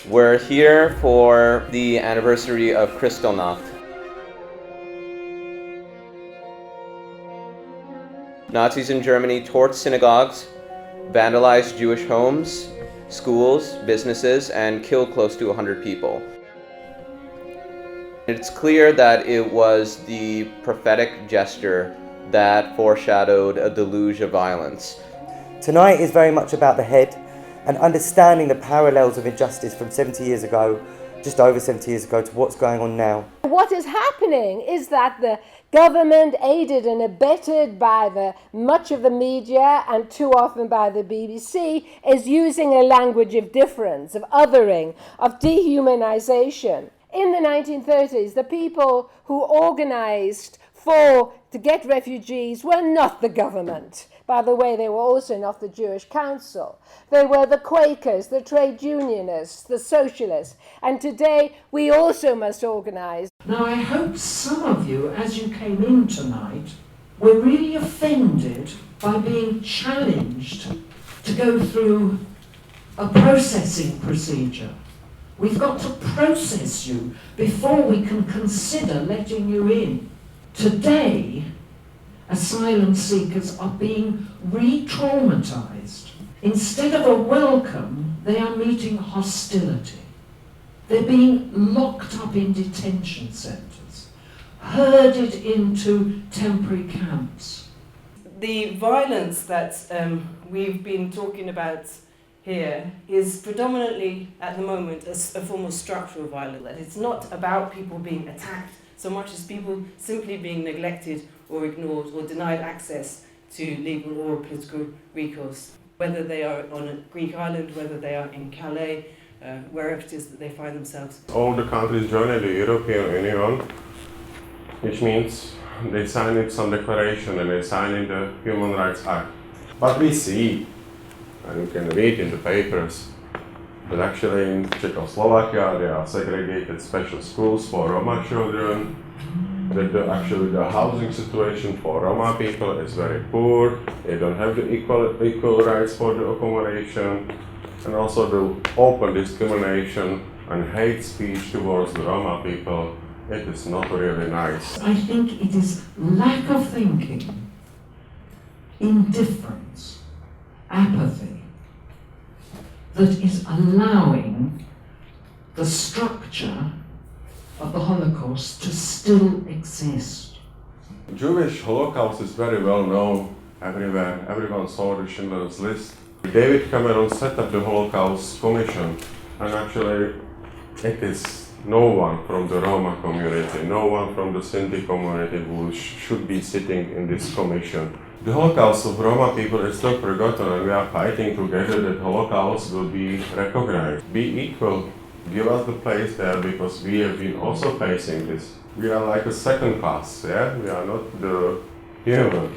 We're here for the anniversary of Kristallnacht. Nazis in Germany torched synagogues, vandalized Jewish homes, schools, businesses, and killed close to 100 people. It's clear that it was the prophetic gesture that foreshadowed a deluge of violence. Tonight is very much about the head and understanding the parallels of injustice from 70 years ago, just over 70 years ago, to what's going on now. What is happening is that the government, aided and abetted by much of the media and too often by the BBC, is using a language of difference, of othering, of dehumanization. In the 1930s, the people who organized to get refugees were not the government. By the way, they were also not the Jewish Council. They were the Quakers, the trade unionists, the socialists. And today, we also must organise. Now, I hope some of you, as you came in tonight, were really offended by being challenged to go through a processing procedure. We've got to process you before we can consider letting you in. Today, asylum seekers are being re-traumatized. Instead of a welcome, they are meeting hostility. They're being locked up in detention centres, herded into temporary camps. The violence that we've been talking about here is predominantly, at the moment, a form of structural violence. It's not about people being attacked so much as people simply being neglected or ignored or denied access to legal or political recourse, whether they are on a Greek island, whether they are in Calais, wherever it is that they find themselves. All the countries joined the European Union, which means they signed some declaration and they signed the Human Rights Act. But we see, and you can read in the papers, that actually in Czechoslovakia there are segregated special schools for Roma children, that actually the housing situation for Roma people is very poor, they don't have the equal rights for the accommodation, and also the open discrimination and hate speech towards the Roma people, it is not really nice. I think it is lack of thinking, indifference, apathy, that is allowing the structure of the Holocaust to still exist. Jewish Holocaust is very well known everywhere. Everyone saw the Schindler's List. David Cameron set up the Holocaust Commission, and actually it is no one from the Roma community, no one from the Sinti community who should be sitting in this commission. The Holocaust of Roma people is still forgotten, and we are fighting together that Holocaust will be recognized. Be equal, give us the place there, because we have been also facing this. We are like a second class, yeah? We are not the human.